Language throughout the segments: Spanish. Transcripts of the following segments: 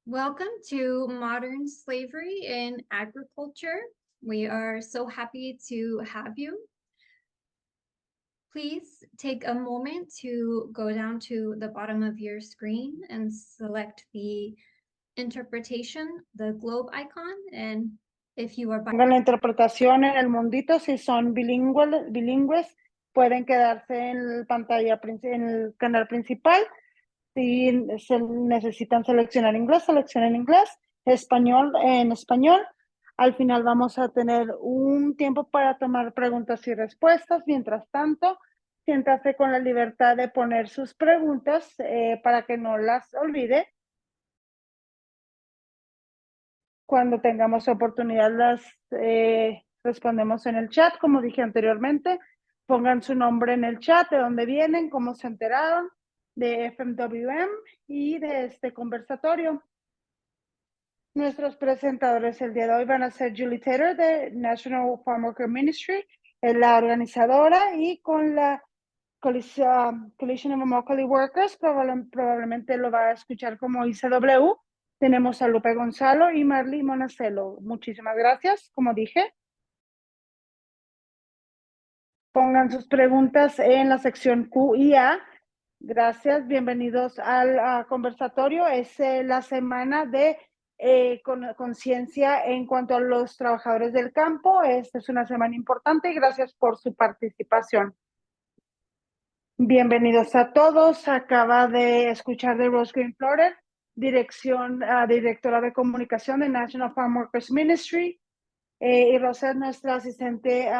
Welcome to Modern Slavery in Agriculture. We are so happy to have you. Please take a moment to go down to the bottom of your screen and select the interpretation, the globe icon, and if you are Pongan la interpretación en el mundito. Si son bilingües, pueden quedarse en la pantalla, en el canal principal. Si necesitan seleccionar inglés, seleccionen inglés, español en español. Al final vamos a tener un tiempo para tomar preguntas y respuestas. Mientras tanto, siéntase con la libertad de poner sus preguntas para que no las olvide. Cuando tengamos oportunidad las respondemos en el chat, como dije anteriormente. Pongan su nombre en el chat, de dónde vienen, cómo se enteraron de FMWM y de este conversatorio. Nuestros presentadores el día de hoy van a ser Julie Taylor de National Farm Worker Ministry, es la organizadora, y con la Coalition of Immokalee Workers, probablemente lo va a escuchar como ICW. Tenemos a Lupe Gonzalo y Marley Monacelo. Muchísimas gracias, como dije. Pongan sus preguntas en la sección Q y A. Gracias, bienvenidos al conversatorio. Es la semana de conciencia en cuanto a los trabajadores del campo. Esta es una semana importante y gracias por su participación. Bienvenidos a todos. Acaba de escuchar de Rose Green Florer, directora de comunicación de National Farm Workers Ministry, y Rosa es nuestra asistente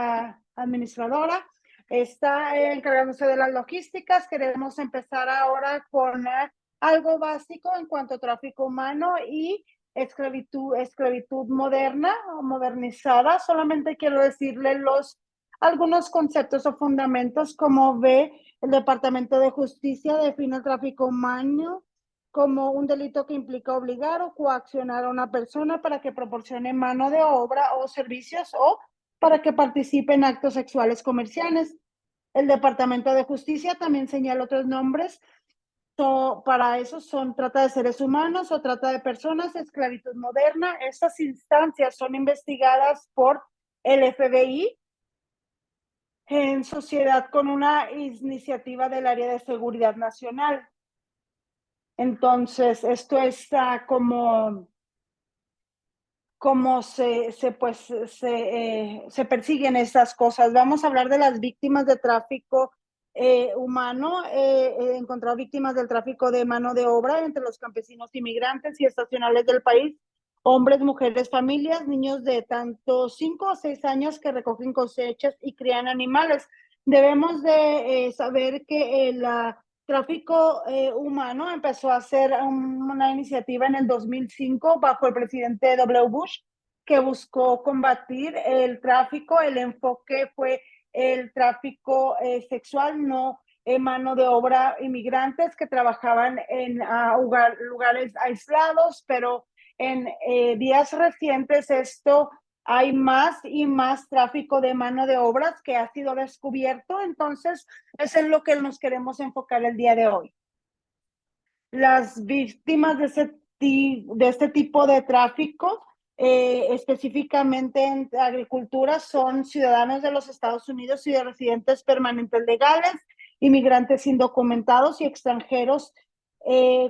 administradora. Está encargándose de las logísticas. Queremos empezar ahora con algo básico en cuanto a tráfico humano y esclavitud moderna o modernizada. Solamente quiero decirle algunos conceptos o fundamentos. Como ve, el Departamento de Justicia define el tráfico humano como un delito que implica obligar o coaccionar a una persona para que proporcione mano de obra o servicios o para que participe en actos sexuales comerciales. El Departamento de Justicia también señala otros nombres. Para eso son trata de seres humanos o trata de personas, esclavitud moderna. Estas instancias son investigadas por el FBI en sociedad con una iniciativa del área de seguridad nacional. Entonces, esto está como se persiguen estas cosas. Vamos a hablar de las víctimas de tráfico humano. He encontrado víctimas del tráfico de mano de obra entre los campesinos inmigrantes y estacionales del país, hombres, mujeres, familias, niños de tanto 5 o 6 años que recogen cosechas y crían animales. Debemos de saber que la tráfico humano empezó a ser una iniciativa en el 2005 bajo el presidente W. Bush, que buscó combatir el tráfico. El enfoque fue el tráfico sexual, no mano de obra inmigrantes que trabajaban en lugares aislados, pero en días recientes hay más y más tráfico de mano de obras que ha sido descubierto. Entonces, es en lo que nos queremos enfocar el día de hoy. Las víctimas de este tipo de tráfico, específicamente en agricultura, son ciudadanos de los Estados Unidos y de residentes permanentes legales, inmigrantes indocumentados y extranjeros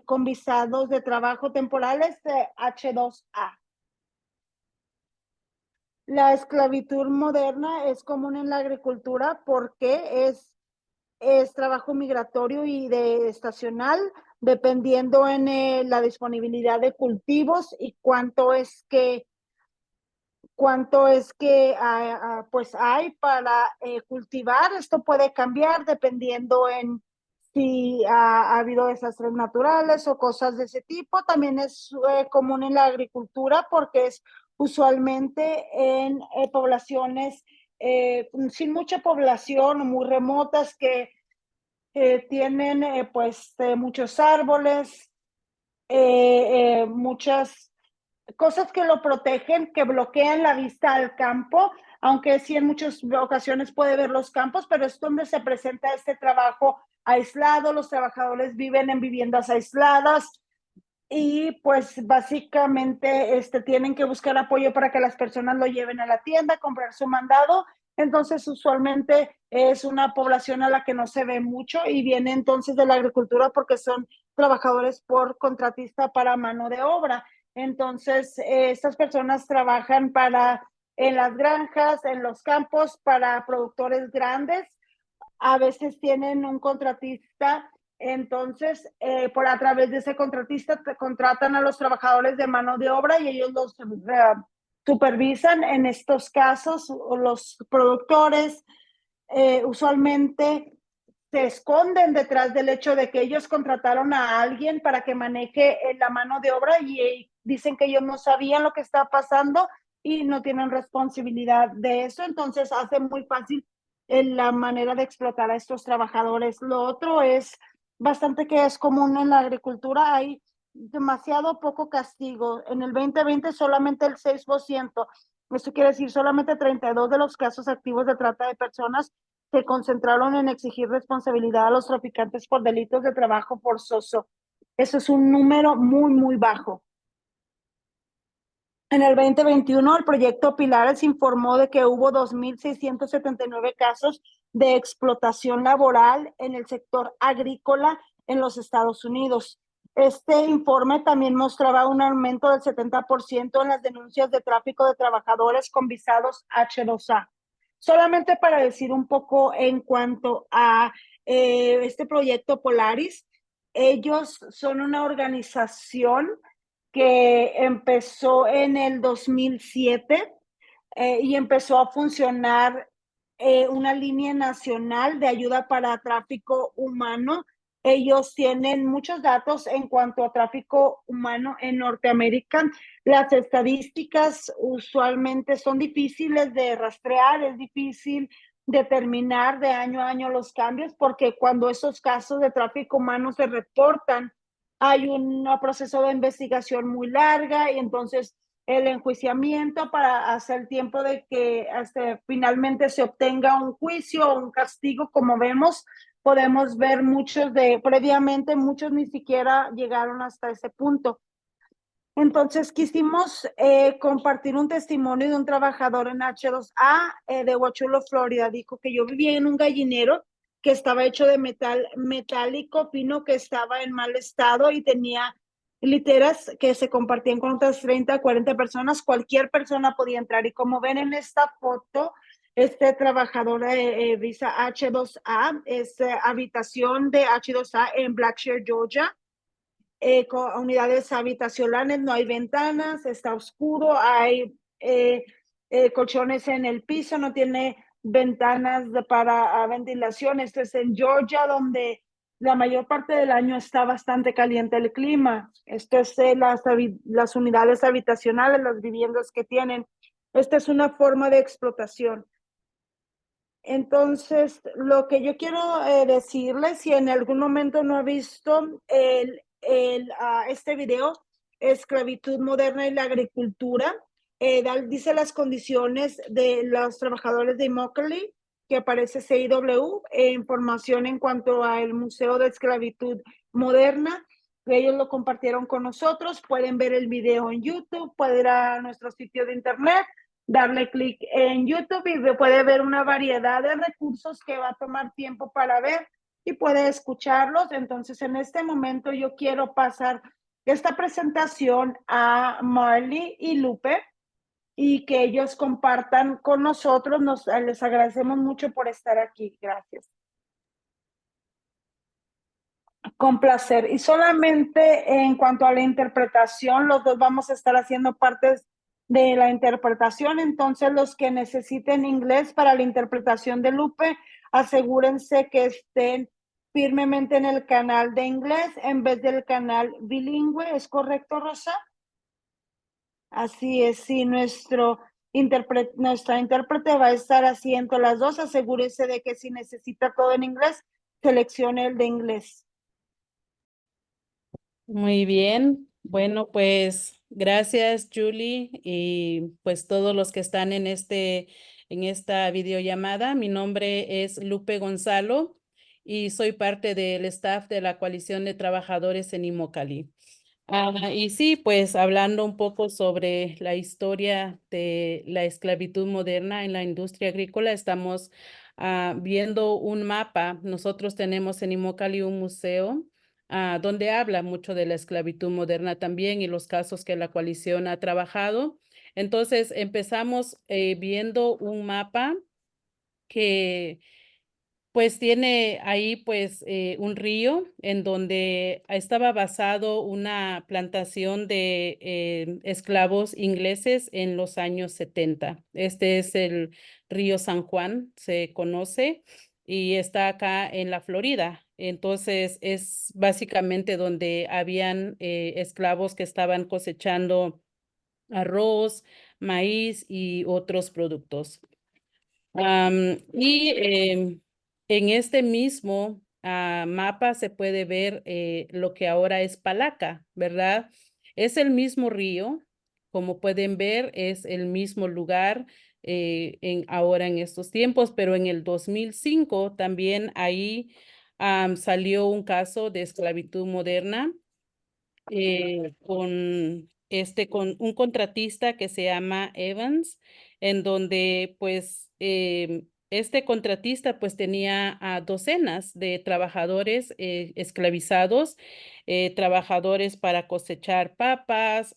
con visados de trabajo temporales H2A. La esclavitud moderna es común en la agricultura porque es trabajo migratorio y de estacional, dependiendo en la disponibilidad de cultivos y cuánto es que pues hay para cultivar. Esto puede cambiar dependiendo en si ha habido desastres naturales o cosas de ese tipo. También es común en la agricultura porque es usualmente en poblaciones sin mucha población o muy remotas que tienen muchos árboles, muchas cosas que lo protegen, que bloquean la vista al campo, aunque sí en muchas ocasiones puede ver los campos, pero es donde se presenta este trabajo aislado. Los trabajadores viven en viviendas aisladas, y pues básicamente tienen que buscar apoyo para que las personas lo lleven a la tienda, comprar su mandado. Entonces, usualmente es una población a la que no se ve mucho y viene entonces de la agricultura porque son trabajadores por contratista para mano de obra. Entonces, estas personas trabajan en las granjas, en los campos, para productores grandes. A veces tienen un contratista, entonces por a través de ese contratista contratan a los trabajadores de mano de obra y ellos los supervisan. En estos casos, los productores usualmente se esconden detrás del hecho de que ellos contrataron a alguien para que maneje la mano de obra y dicen que ellos no sabían lo que estaba pasando y no tienen responsabilidad de eso. Entonces hace muy fácil la manera de explotar a estos trabajadores. Lo otro es bastante que es común en la agricultura. Hay demasiado poco castigo. En el 2020 solamente el 6%. Esto quiere decir solamente 32 de los casos activos de trata de personas se concentraron en exigir responsabilidad a los traficantes por delitos de trabajo forzoso. Eso es un número muy, muy bajo. En el 2021, el proyecto Pilares informó de que hubo 2.679 casos de explotación laboral en el sector agrícola en los Estados Unidos. Este informe también mostraba un aumento del 70% en las denuncias de tráfico de trabajadores con visados H2A. Solamente para decir un poco en cuanto a este proyecto Polaris, ellos son una organización que empezó en el 2007 y empezó a funcionar una línea nacional de ayuda para tráfico humano. Ellos tienen muchos datos en cuanto a tráfico humano en Norteamérica. Las estadísticas usualmente son difíciles de rastrear, es difícil determinar de año a año los cambios, porque cuando esos casos de tráfico humano se reportan, hay un proceso de investigación muy larga y entonces el enjuiciamiento para hacer el tiempo de que hasta finalmente se obtenga un juicio o un castigo, como vemos, podemos ver previamente muchos ni siquiera llegaron hasta ese punto. Entonces quisimos compartir un testimonio de un trabajador en H2A de Huachulo, Florida. Dijo que yo vivía en un gallinero que estaba hecho de metal metálico, fino, que estaba en mal estado y tenía literas que se compartían con otras 30, 40 personas. Cualquier persona podía entrar. Y como ven en esta foto, este trabajador de visa H2A es habitación de H2A en Blackshear, Georgia. Con unidades habitacionales, no hay ventanas, está oscuro, hay colchones en el piso, no tiene ventanas para ventilación. Esto es en Georgia, donde la mayor parte del año está bastante caliente el clima. Esto es las unidades habitacionales, las viviendas que tienen. Esta es una forma de explotación. Entonces, lo que yo quiero decirles, si en algún momento no ha visto este video, Esclavitud Moderna y la Agricultura, dice las condiciones de los trabajadores de Immokalee, que aparece CIW, información en cuanto al Museo de Esclavitud Moderna. Ellos lo compartieron con nosotros. Pueden ver el video en YouTube, pueden ir a nuestro sitio de internet, darle clic en YouTube y puede ver una variedad de recursos que va a tomar tiempo para ver y puede escucharlos. Entonces, en este momento yo quiero pasar esta presentación a Marley y Lupe y que ellos compartan con nosotros. Les agradecemos mucho por estar aquí. Gracias. Con placer. Y solamente en cuanto a la interpretación, los dos vamos a estar haciendo partes de la interpretación. Entonces, los que necesiten inglés para la interpretación de Lupe, asegúrense que estén firmemente en el canal de inglés en vez del canal bilingüe. ¿Es correcto, Rosa? Así es, sí, nuestra intérprete va a estar haciendo las dos. Asegúrese de que si necesita todo en inglés, seleccione el de inglés. Muy bien. Bueno, pues gracias, Julie, y pues todos los que están en esta videollamada. Mi nombre es Lupe Gonzalo y soy parte del staff de la Coalición de Trabajadores en Immokalee. Y sí, pues hablando un poco sobre la historia de la esclavitud moderna en la industria agrícola, estamos viendo un mapa. Nosotros tenemos en Immokalee un museo donde habla mucho de la esclavitud moderna también y los casos que la coalición ha trabajado. Entonces empezamos viendo un mapa que pues tiene ahí pues un río en donde estaba basado una plantación de esclavos ingleses en los años 70. Este es el río San Juan, se conoce, y está acá en la Florida. Entonces es básicamente donde habían esclavos que estaban cosechando arroz, maíz y otros productos. En este mismo mapa se puede ver lo que ahora es Palaca, ¿verdad? Es el mismo río, como pueden ver, es el mismo lugar ahora en estos tiempos, pero en el 2005 también ahí salió un caso de esclavitud moderna con un contratista que se llama Evans, en donde pues este contratista pues tenía a docenas de trabajadores esclavizados, trabajadores para cosechar papas,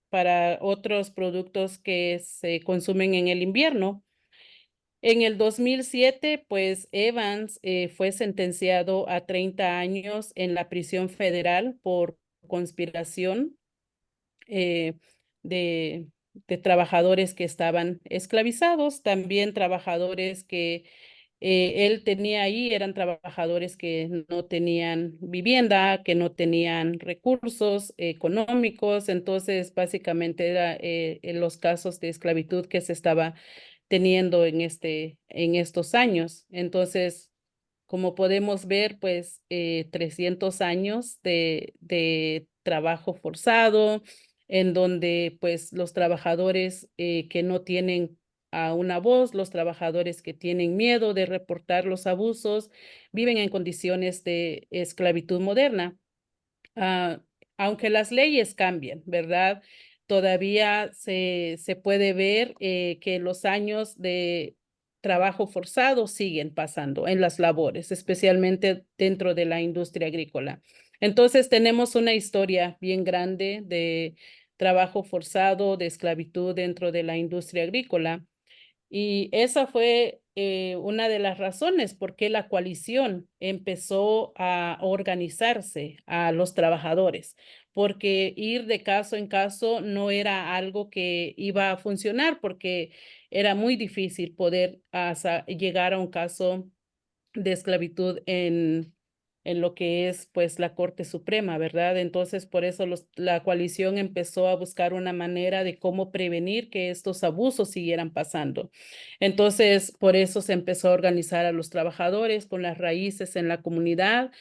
para otros productos que se consumen en el invierno. En el 2007, pues Evans fue sentenciado a 30 años en la prisión federal por conspiración eh, de, de trabajadores que estaban esclavizados, también trabajadores que él tenía ahí, eran trabajadores que no tenían vivienda, que no tenían recursos económicos, entonces básicamente era en los casos de esclavitud que se estaba teniendo en estos años. Entonces, como podemos ver, pues 300 años de trabajo forzado, en donde pues los trabajadores que no tienen a una voz, los trabajadores que tienen miedo de reportar los abusos, viven en condiciones de esclavitud moderna. Ah, Aunque las leyes cambian, ¿verdad? Todavía se puede ver que los años de trabajo forzado siguen pasando en las labores, especialmente dentro de la industria agrícola. Entonces tenemos una historia bien grande de trabajo forzado, de esclavitud dentro de la industria agrícola. Y esa fue una de las razones por qué la coalición empezó a organizarse a los trabajadores, porque ir de caso en caso no era algo que iba a funcionar, porque era muy difícil poder llegar a un caso de esclavitud en lo que es pues la Corte Suprema, ¿verdad? Entonces, por eso la coalición empezó a buscar una manera de cómo prevenir que estos abusos siguieran pasando. Entonces, por eso se empezó a organizar a los trabajadores con las raíces en la comunidad,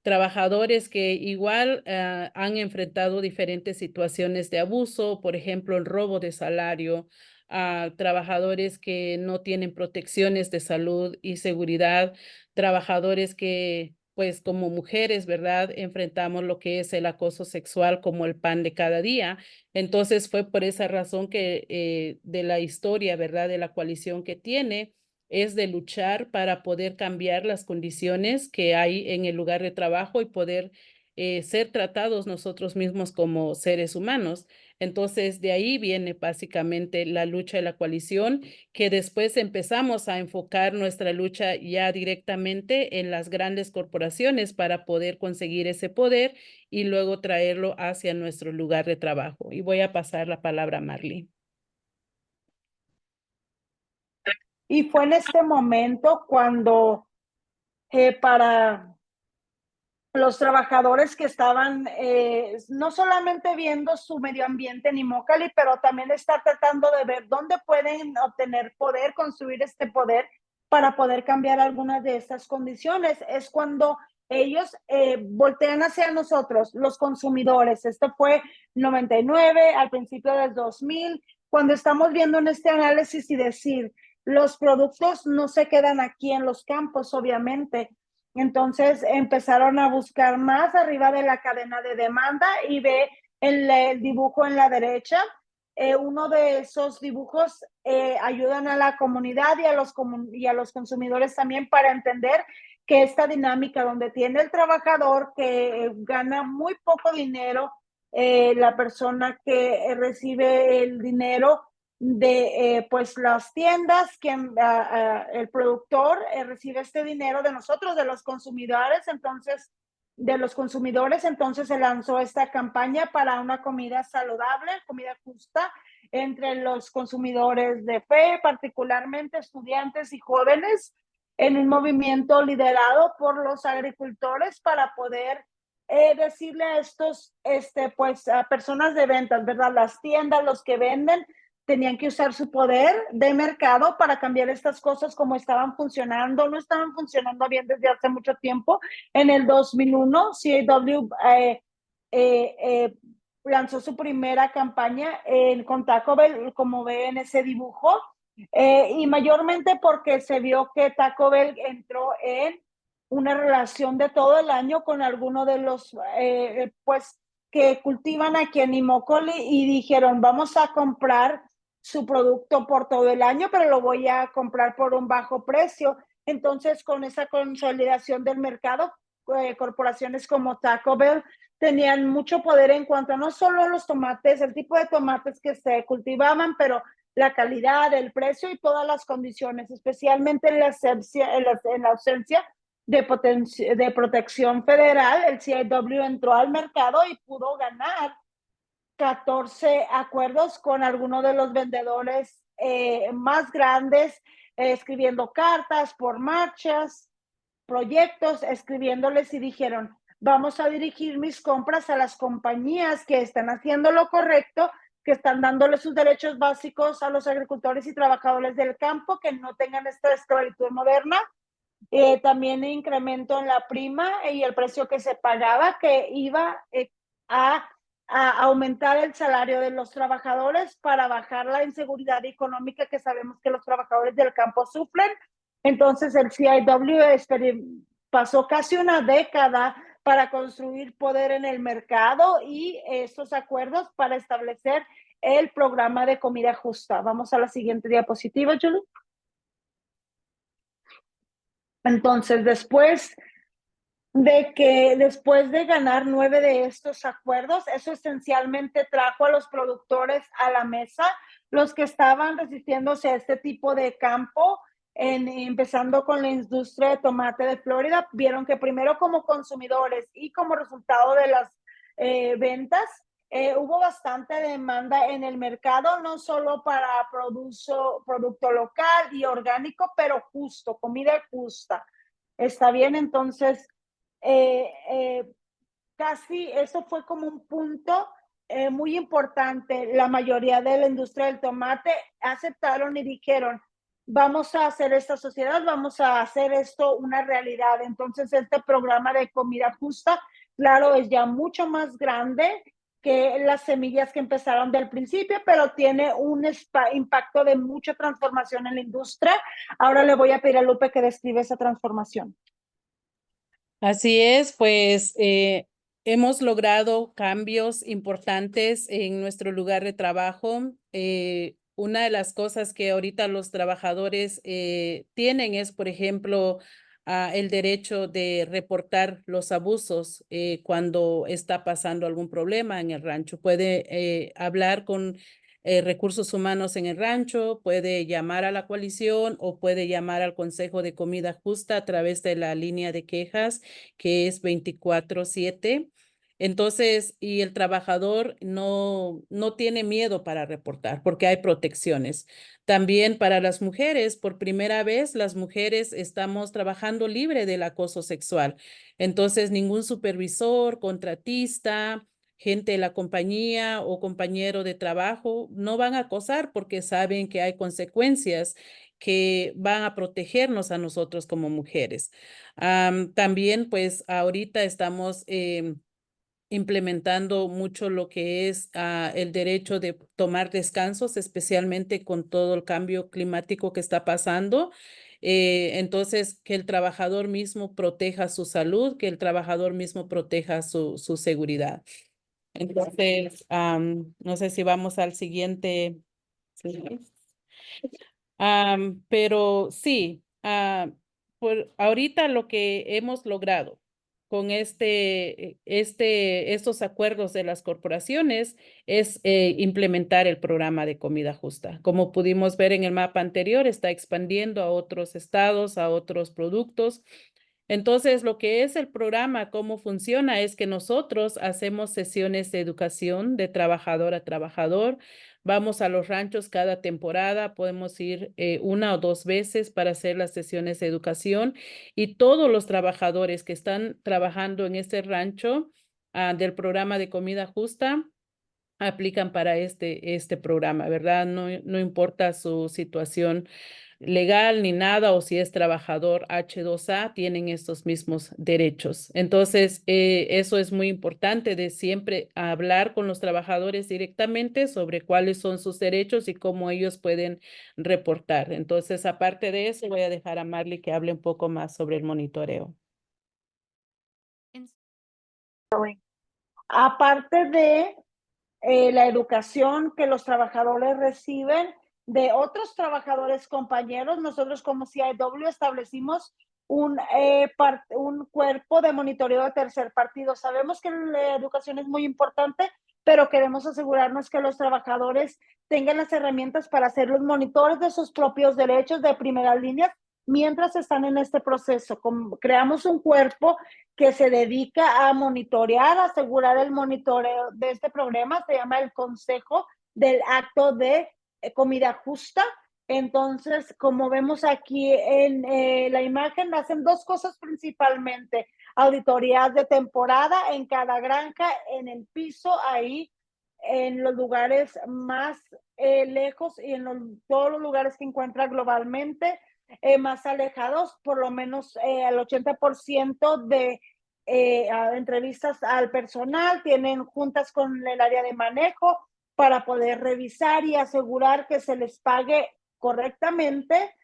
trabajadores que igual han enfrentado diferentes situaciones de abuso, por ejemplo, el robo de salario, a trabajadores que no tienen protecciones de salud y seguridad, trabajadores que, pues como mujeres, ¿verdad? Enfrentamos lo que es el acoso sexual como el pan de cada día. Entonces fue por esa razón que de la historia, ¿verdad? De la coalición que tiene es de luchar para poder cambiar las condiciones que hay en el lugar de trabajo y poder ser tratados nosotros mismos como seres humanos. Entonces, de ahí viene básicamente la lucha de la coalición, que después empezamos a enfocar nuestra lucha ya directamente en las grandes corporaciones para poder conseguir ese poder y luego traerlo hacia nuestro lugar de trabajo. Y voy a pasar la palabra a Marley. Y fue en este momento cuando para los trabajadores que estaban no solamente viendo su medio ambiente en Immokalee, pero también estar tratando de ver dónde pueden obtener poder, construir este poder para poder cambiar algunas de estas condiciones. Es cuando ellos voltean hacia nosotros, los consumidores. Esto fue 99, al principio del 2000, cuando estamos viendo en este análisis y decir, los productos no se quedan aquí en los campos, obviamente. Entonces empezaron a buscar más arriba de la cadena de demanda y ve el dibujo en la derecha. Uno de esos dibujos ayudan a la comunidad y a los consumidores también para entender que esta dinámica donde tiene el trabajador que gana muy poco dinero, la persona que recibe el dinero de pues las tiendas, quien el productor recibe este dinero de nosotros, de los consumidores, entonces se lanzó esta campaña para una comida saludable, comida justa entre los consumidores de fe, particularmente estudiantes y jóvenes, en un movimiento liderado por los agricultores para poder decirle a estos, pues, a personas de ventas, ¿verdad? Las tiendas, los que venden, tenían que usar su poder de mercado para cambiar estas cosas como estaban funcionando, no estaban funcionando bien desde hace mucho tiempo. En el 2001, CAW lanzó su primera campaña con Taco Bell, como ve en ese dibujo, y mayormente porque se vio que Taco Bell entró en una relación de todo el año con alguno de los, pues, que cultivan aquí en Immokalee y dijeron, vamos a comprar su producto por todo el año, pero lo voy a comprar por un bajo precio. Entonces, con esa consolidación del mercado, corporaciones como Taco Bell tenían mucho poder en cuanto a no solo los tomates, el tipo de tomates que se cultivaban, pero la calidad, el precio y todas las condiciones, especialmente en la ausencia de protección federal. El CIW entró al mercado y pudo ganar 14 acuerdos con algunos de los vendedores más grandes, escribiendo cartas por marchas, proyectos, escribiéndoles y dijeron, vamos a dirigir mis compras a las compañías que están haciendo lo correcto, que están dándole sus derechos básicos a los agricultores y trabajadores del campo, que no tengan esta esclavitud moderna. También incremento en la prima y el precio que se pagaba, que iba a aumentar el salario de los trabajadores para bajar la inseguridad económica que sabemos que los trabajadores del campo sufren. Entonces el CIW pasó casi una década para construir poder en el mercado y estos acuerdos para establecer el programa de comida justa. Vamos a la siguiente diapositiva, Julie. Entonces, después de ganar 9 de estos acuerdos, eso esencialmente trajo a los productores a la mesa, los que estaban resistiéndose a este tipo de campo, empezando con la industria de tomate de Florida, vieron que primero como consumidores y como resultado de las ventas, hubo bastante demanda en el mercado, no solo para producto local y orgánico, pero justo, comida justa. ¿Está bien? Entonces, casi eso fue como un punto muy importante. La mayoría de la industria del tomate aceptaron y dijeron, vamos a hacer esta sociedad, vamos a hacer esto una realidad. Entonces, este programa de comida justa, claro, es ya mucho más grande que las semillas que empezaron del principio, pero tiene un impacto de mucha transformación en la industria. Ahora le voy a pedir a Lupe que describa esa transformación. Así es, pues hemos logrado cambios importantes en nuestro lugar de trabajo. Una de las cosas que ahorita los trabajadores tienen es, por ejemplo, el derecho de reportar los abusos cuando está pasando algún problema en el rancho. Puede hablar con recursos humanos en el rancho, puede llamar a la coalición o puede llamar al Consejo de Comida Justa a través de la línea de quejas que es 24/7. Entonces, y el trabajador no tiene miedo para reportar porque hay protecciones. También para las mujeres, por primera vez, las mujeres estamos trabajando libre del acoso sexual. Entonces, ningún supervisor, contratista, gente de la compañía o compañero de trabajo no van a acosar porque saben que hay consecuencias que van a protegernos a nosotros como mujeres. También, pues, ahorita estamos implementando mucho lo que es el derecho de tomar descansos, especialmente con todo el cambio climático que está pasando. Entonces, que el trabajador mismo proteja su salud, que el trabajador mismo proteja su seguridad. Entonces, no sé si vamos al siguiente. Sí. Pero sí, por ahorita lo que hemos logrado con estos acuerdos de las corporaciones es implementar el programa de comida justa. Como pudimos ver en el mapa anterior, está expandiendo a otros estados, a otros productos. Entonces, lo que es el programa, cómo funciona, es que nosotros hacemos sesiones de educación de trabajador a trabajador. Vamos a los ranchos cada temporada, podemos ir 1 o 2 veces para hacer las sesiones de educación y todos los trabajadores que están trabajando en este rancho del programa de comida justa aplican para este programa, ¿verdad? No importa su situación legal ni nada, o si es trabajador H2A, tienen estos mismos derechos. Entonces, eso es muy importante de siempre hablar con los trabajadores directamente sobre cuáles son sus derechos y cómo ellos pueden reportar. Entonces, aparte de eso, voy a dejar a Marley que hable un poco más sobre el monitoreo. Aparte de la educación que los trabajadores reciben de otros trabajadores compañeros, nosotros como CIW establecimos un cuerpo de monitoreo de tercer partido. Sabemos que la educación es muy importante, pero queremos asegurarnos que los trabajadores tengan las herramientas para ser los monitores de sus propios derechos de primera línea mientras están en este proceso. Creamos un cuerpo que se dedica a monitorear, asegurar el monitoreo de este programa, se llama el Consejo del Acto de Comida Justa. Entonces, como vemos aquí en la imagen, hacen 2 cosas principalmente: auditorías de temporada en cada granja, en el piso, ahí en los lugares más lejos y en todos los lugares que encuentran globalmente, más alejados, por lo menos el 80% de entrevistas al personal, tienen juntas con el área de manejo para poder revisar y asegurar que se les pague correctamente.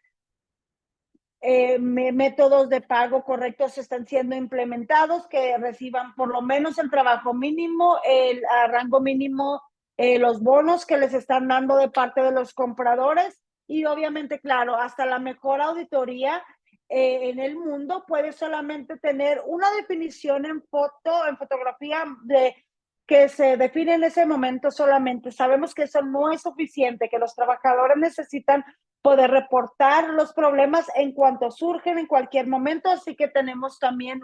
Métodos de pago correctos están siendo implementados, que reciban por lo menos el trabajo mínimo, el rango mínimo, los bonos que les están dando de parte de los compradores y obviamente, claro, hasta la mejor auditoría en el mundo puede solamente tener una definición en fotografía que se define en ese momento solamente. Sabemos que eso no es suficiente, que los trabajadores necesitan poder reportar los problemas en cuanto surgen en cualquier momento, así que tenemos también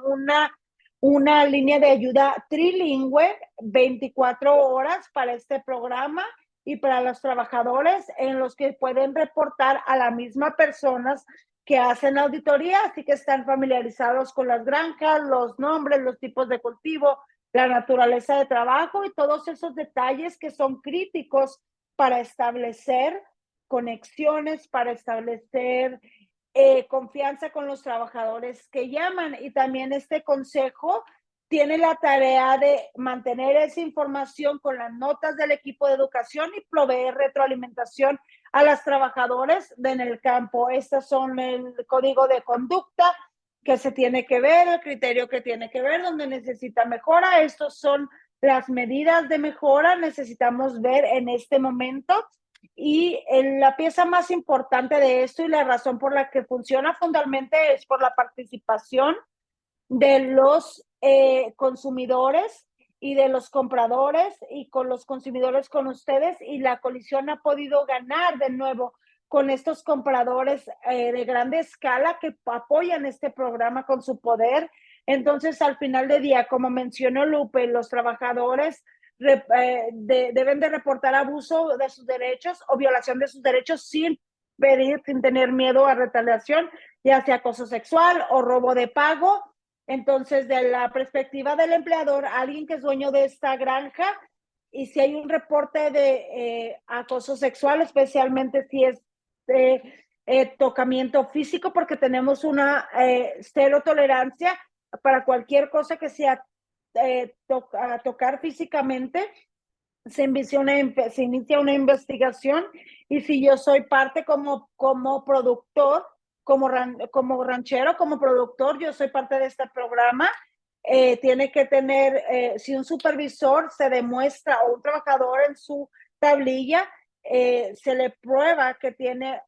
una línea de ayuda trilingüe 24 horas para este programa y para los trabajadores en los que pueden reportar a las mismas personas que hacen auditoría, así que están familiarizados con las granjas, los nombres, los tipos de cultivo, la naturaleza de trabajo y todos esos detalles que son críticos para establecer conexiones, para establecer confianza con los trabajadores que llaman. Y también este consejo tiene la tarea de mantener esa información con las notas del equipo de educación y proveer retroalimentación a los trabajadores en el campo. Estos son el código de conducta que se tiene que ver, el criterio que tiene que ver, donde necesita mejora. Estos son las medidas de mejora necesitamos ver en este momento. Y la pieza más importante de esto y la razón por la que funciona fundamentalmente es por la participación de los consumidores y de los compradores y con los consumidores con ustedes, y la coalición ha podido ganar de nuevo con estos compradores de grande escala que apoyan este programa con su poder. Entonces, al final del día, como mencionó Lupe, los trabajadores deben de reportar abuso de sus derechos o violación de sus derechos sin pedir, sin tener miedo a retaliación, ya sea acoso sexual o robo de pago. Entonces, de la perspectiva del empleador, alguien que es dueño de esta granja, y si hay un reporte de acoso sexual, especialmente si es tocamiento físico, porque tenemos una cero tolerancia para cualquier cosa que sea tocar físicamente, se inicia una investigación, y si yo soy parte como productor como ranchero, como productor, yo soy parte de este programa. Tiene que tener, si un supervisor se demuestra o un trabajador en su tablilla, se le prueba que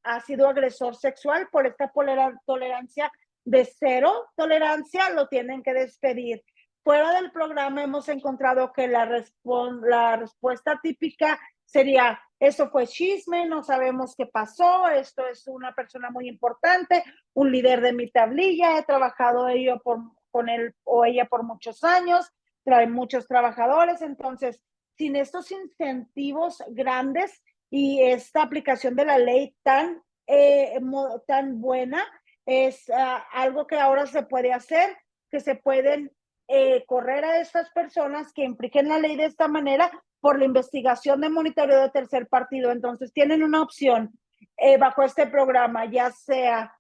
ha sido agresor sexual por esta tolerancia de 0 tolerancia, lo tienen que despedir. Fuera del programa hemos encontrado que la respuesta típica sería: eso fue chisme, no sabemos qué pasó, esto es una persona muy importante, un líder de mi tablilla, he trabajado con él o ella por muchos años, trae muchos trabajadores. Entonces, sin estos incentivos grandes y esta aplicación de la ley tan buena, es algo que ahora se puede hacer, que se pueden correr a estas personas que infringen la ley de esta manera por la investigación de monitoreo de tercer partido. Entonces tienen una opción bajo este programa, ya sea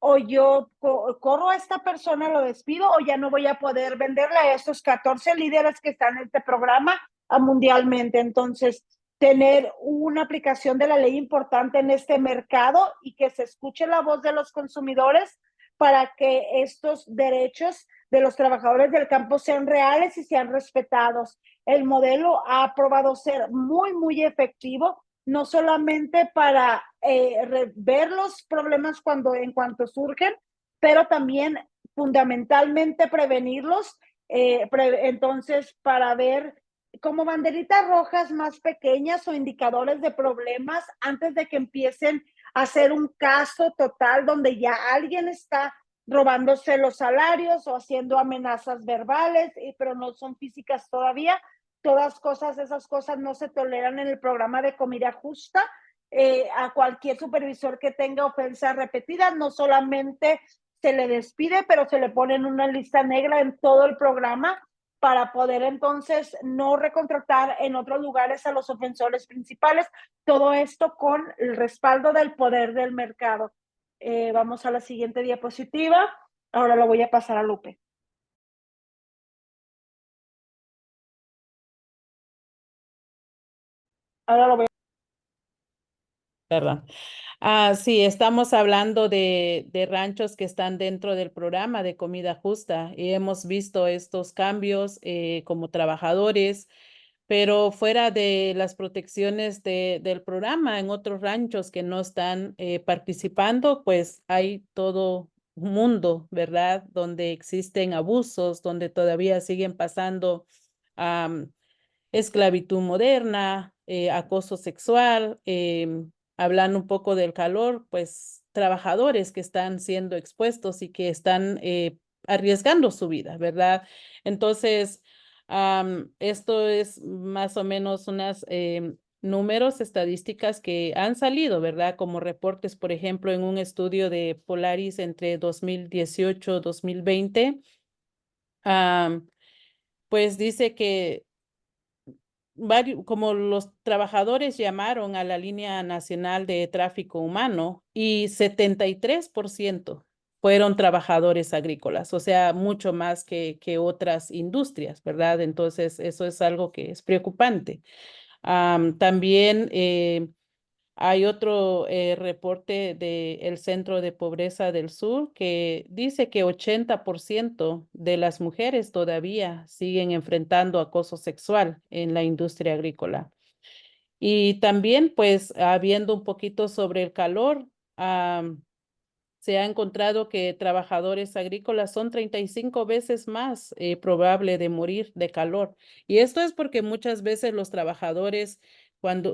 o yo corro a esta persona, lo despido, o ya no voy a poder venderle a estos 14 líderes que están en este programa mundialmente. Entonces, tener una aplicación de la ley importante en este mercado y que se escuche la voz de los consumidores para que estos derechos de los trabajadores del campo sean reales y sean respetados. El modelo ha probado ser muy, muy efectivo, no solamente para ver los problemas en cuanto surgen, pero también fundamentalmente prevenirlos. Entonces, para ver como banderitas rojas más pequeñas o indicadores de problemas antes de que empiecen a hacer un caso total donde ya alguien está robándose los salarios o haciendo amenazas verbales, pero no son físicas todavía. Esas cosas no se toleran en el programa de comida justa. A cualquier supervisor que tenga ofensas repetidas, no solamente se le despide, pero se le pone en una lista negra en todo el programa para poder entonces no recontratar en otros lugares a los ofensores principales. Todo esto con el respaldo del poder del mercado. Vamos a la siguiente diapositiva. Ahora lo voy a pasar a Lupe. Ahora lo voy a... Perdón. Sí, estamos hablando de ranchos que están dentro del programa de comida justa y hemos visto estos cambios como trabajadores, pero fuera de las protecciones del programa, en otros ranchos que no están participando, pues hay todo un mundo, ¿verdad? Donde existen abusos, donde todavía siguen pasando esclavitud moderna, acoso sexual, hablando un poco del calor, pues trabajadores que están siendo expuestos y que están arriesgando su vida, ¿verdad? Entonces, esto es más o menos unas números, estadísticas que han salido, ¿verdad? Como reportes, por ejemplo, en un estudio de Polaris entre 2018 y 2020, pues dice que como los trabajadores llamaron a la línea nacional de tráfico humano y 73% fueron trabajadores agrícolas, o sea, mucho más que otras industrias, ¿verdad? Entonces, eso es algo que es preocupante. También hay otro reporte del Centro de Pobreza del Sur que dice que 80% de las mujeres todavía siguen enfrentando acoso sexual en la industria agrícola. Y también, pues, habiendo un poquito sobre el calor, se ha encontrado que trabajadores agrícolas son 35 veces más probable de morir de calor. Y esto es porque muchas veces los trabajadores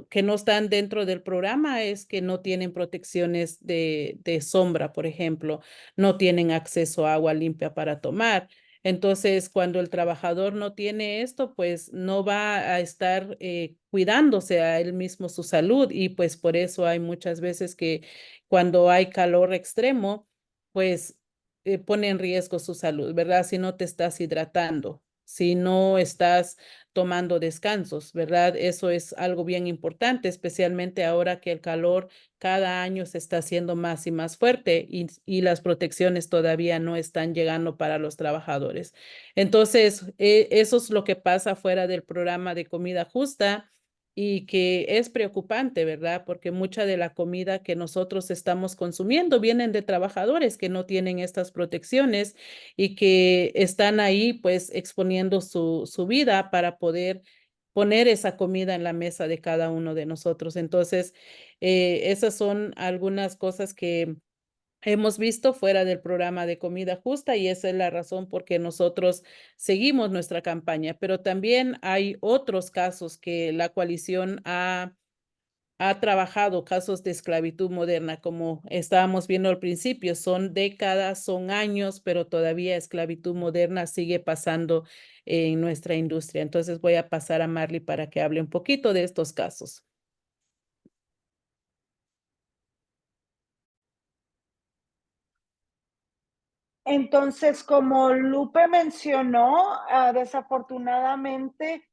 que no están dentro del programa es que no tienen protecciones de sombra, por ejemplo, no tienen acceso a agua limpia para tomar. Entonces, cuando el trabajador no tiene esto, pues no va a estar cuidándose a él mismo su salud y pues por eso hay muchas veces que cuando hay calor extremo, pues pone en riesgo su salud, ¿verdad? Si no te estás hidratando, si no estás tomando descansos, ¿verdad? Eso es algo bien importante, especialmente ahora que el calor cada año se está haciendo más y más fuerte y las protecciones todavía no están llegando para los trabajadores. Entonces, eso es lo que pasa fuera del programa de comida justa y que es preocupante, ¿verdad? Porque mucha de la comida que nosotros estamos consumiendo vienen de trabajadores que no tienen estas protecciones y que están ahí pues exponiendo su vida para poder poner esa comida en la mesa de cada uno de nosotros. Entonces, esas son algunas cosas que hemos visto fuera del programa de comida justa y esa es la razón por que nosotros seguimos nuestra campaña. Pero también hay otros casos que la coalición ha trabajado, casos de esclavitud moderna, como estábamos viendo al principio, son décadas, son años, pero todavía esclavitud moderna sigue pasando en nuestra industria. Entonces voy a pasar a Marley para que hable un poquito de estos casos. Entonces, como Lupe mencionó, desafortunadamente,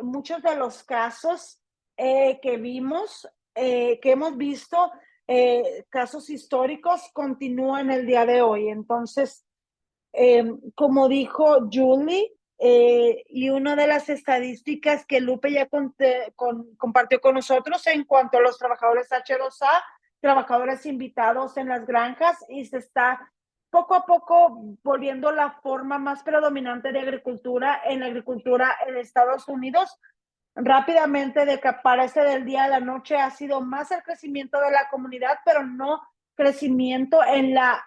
muchos de los casos que vimos, que hemos visto, casos históricos, continúan el día de hoy. Entonces, como dijo Julie, y una de las estadísticas que Lupe ya compartió con nosotros en cuanto a los trabajadores H2A, trabajadores invitados en las granjas, y se está poco a poco volviendo la forma más predominante de agricultura en la agricultura en Estados Unidos. Rápidamente, de que parece del día a la noche, ha sido más el crecimiento de la comunidad, pero no crecimiento en la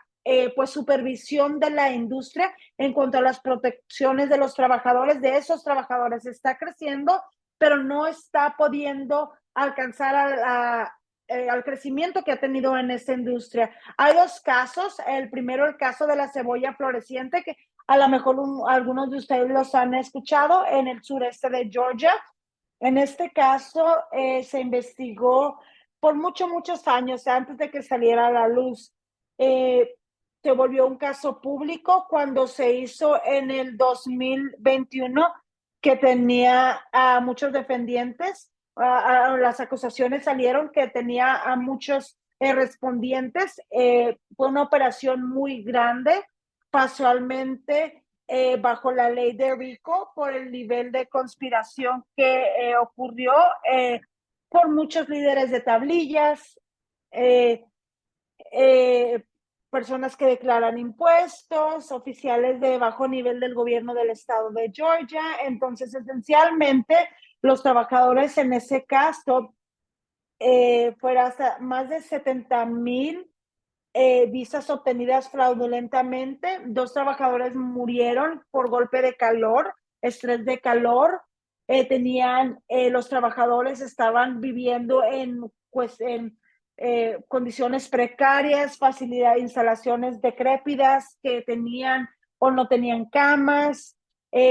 pues supervisión de la industria en cuanto a las protecciones de los trabajadores, de esos trabajadores. Está creciendo, pero no está pudiendo alcanzar al crecimiento que ha tenido en esta industria. Hay dos casos. El primero, el caso de la cebolla floreciente, que a lo mejor algunos de ustedes los han escuchado, en el sureste de Georgia. En este caso, se investigó por muchos años antes de que saliera a la luz. Se volvió un caso público cuando se hizo en el 2021, que tenía a muchos defendientes. Las acusaciones salieron que tenía a muchos respondientes. Fue una operación muy grande, casualmente bajo la ley de RICO, por el nivel de conspiración que ocurrió por muchos líderes de tablillas, eh, eh, personas que declaran impuestos, oficiales de bajo nivel del gobierno del estado de Georgia. Entonces, esencialmente, los trabajadores en ese caso fueron hasta más de 70,000 visas obtenidas fraudulentamente. 2 trabajadores murieron por golpe de calor, estrés de calor. Los trabajadores estaban viviendo en condiciones precarias, instalaciones decrépidas que tenían o no tenían camas,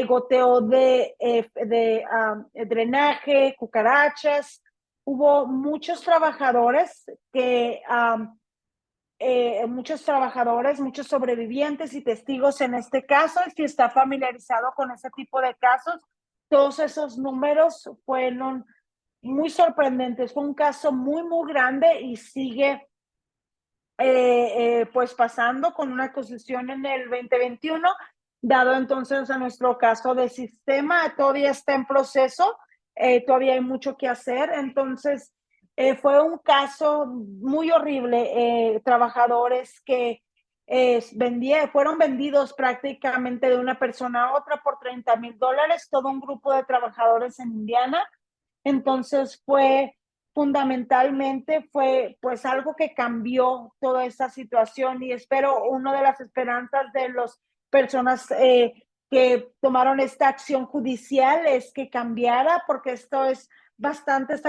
goteo de drenaje, cucarachas. Hubo muchos trabajadores muchos sobrevivientes y testigos en este caso. Si está familiarizado con ese tipo de casos, todos esos números fueron muy sorprendentes. Fue un caso muy grande y sigue pues pasando con una acusación en el 2021, dado entonces a nuestro caso de sistema, todavía está en proceso, todavía hay mucho que hacer. Entonces, fue un caso muy horrible. Trabajadores que fueron vendidos prácticamente de una persona a otra por $30,000, todo un grupo de trabajadores en Indiana. Entonces fundamentalmente fue pues algo que cambió toda esta situación, y espero, una de las esperanzas de las personas que tomaron esta acción judicial es que cambiara, porque esta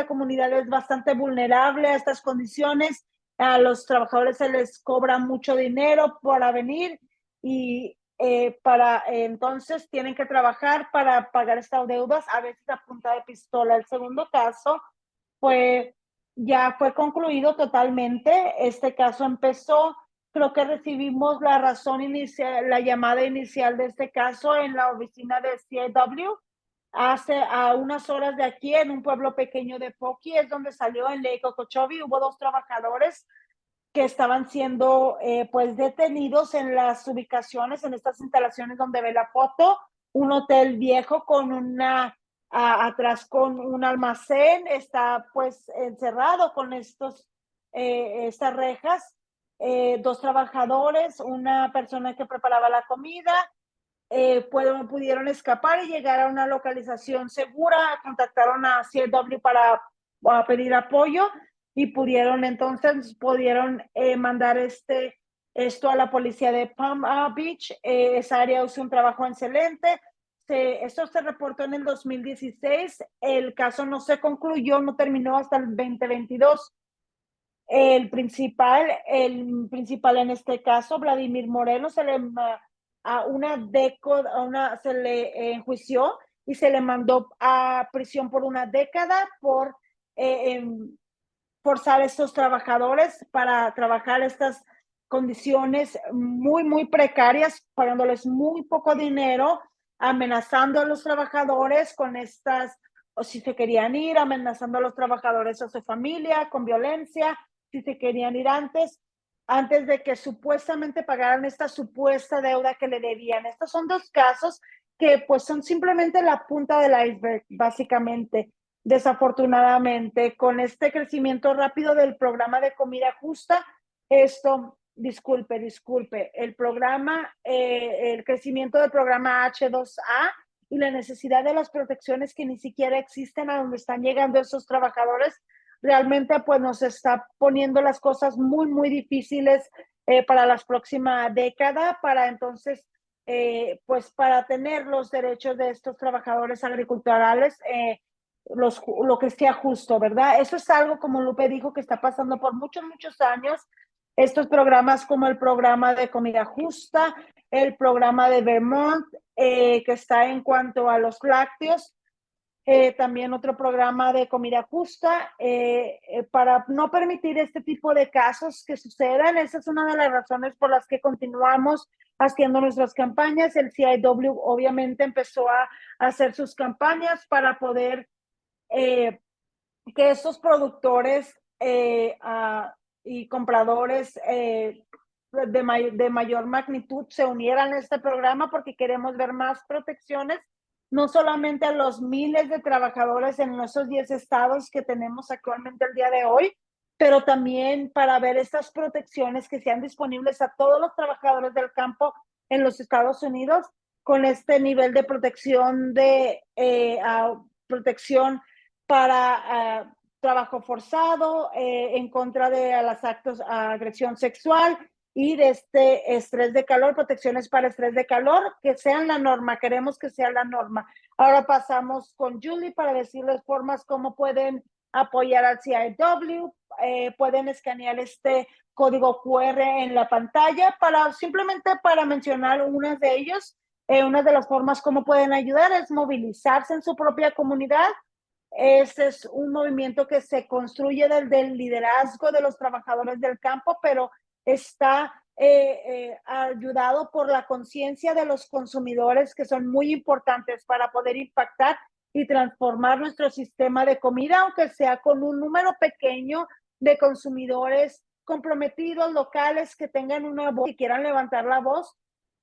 comunidad es bastante vulnerable a estas condiciones. A los trabajadores se les cobra mucho dinero para venir y entonces tienen que trabajar para pagar estas deudas, a veces a punta de pistola. El segundo caso ya fue concluido totalmente. Este caso empezó, creo que recibimos la razón inicial, la llamada inicial de este caso en la oficina de CIW, a unas horas de aquí, en un pueblo pequeño de Poqui, es donde salió en Lake Okeechobee. Hubo 2 trabajadores que estaban siendo pues detenidos en las ubicaciones, en estas instalaciones donde ve la foto, un hotel viejo con una atrás con un almacén, está pues encerrado con estas rejas, 2 trabajadores, una persona que preparaba la comida, pudieron escapar y llegar a una localización segura, contactaron a CIW para pedir apoyo y pudieron mandar esto a la policía de Palm Beach. Esa área hizo un trabajo excelente. Esto se reportó en el 2016. El caso no se concluyó, no terminó hasta el 2022. El principal en este caso, Vladimir Moreno, se le enjuició y se le mandó a prisión por una década por forzar a estos trabajadores para trabajar estas condiciones muy, muy precarias, pagándoles muy poco dinero, amenazando a los trabajadores con o si se querían ir, amenazando a los trabajadores a su familia con violencia, si se querían ir antes de que supuestamente pagaran esta supuesta deuda que le debían. Estos son 2 casos que pues son simplemente la punta del iceberg, básicamente. Desafortunadamente, con este crecimiento rápido del programa de comida justa, disculpe, el crecimiento del programa H2A y la necesidad de las protecciones que ni siquiera existen a donde están llegando esos trabajadores, realmente pues nos está poniendo las cosas muy, muy difíciles para la próxima década, para entonces, pues para tener los derechos de estos trabajadores agriculturales, lo que sea justo, ¿verdad? Eso es algo, como Lupe dijo, que está pasando por muchos, muchos años. Estos programas como el programa de comida justa, el programa de Vermont, que está en cuanto a los lácteos, también otro programa de comida justa, para no permitir este tipo de casos que sucedan. Esa es una de las razones por las que continuamos haciendo nuestras campañas. El CIW obviamente empezó a hacer sus campañas para poder que estos productores y compradores de mayor magnitud se unieran a este programa, porque queremos ver más protecciones, no solamente a los miles de trabajadores en esos 10 estados que tenemos actualmente el día de hoy, pero también para ver estas protecciones que sean disponibles a todos los trabajadores del campo en los Estados Unidos, con este nivel de protección protección para trabajo forzado, en contra de los actos agresión sexual y de este estrés de calor, protecciones para estrés de calor, que sean la norma, queremos que sea la norma. Ahora pasamos con Julie para decirles formas cómo pueden apoyar al CIW, pueden escanear este código QR en la pantalla simplemente para mencionar unas de ellos. Una de las formas como pueden ayudar es movilizarse en su propia comunidad. Ese es un movimiento que se construye del liderazgo de los trabajadores del campo, pero está ayudado por la conciencia de los consumidores, que son muy importantes para poder impactar y transformar nuestro sistema de comida, aunque sea con un número pequeño de consumidores comprometidos, locales, que tengan una voz y quieran levantar la voz.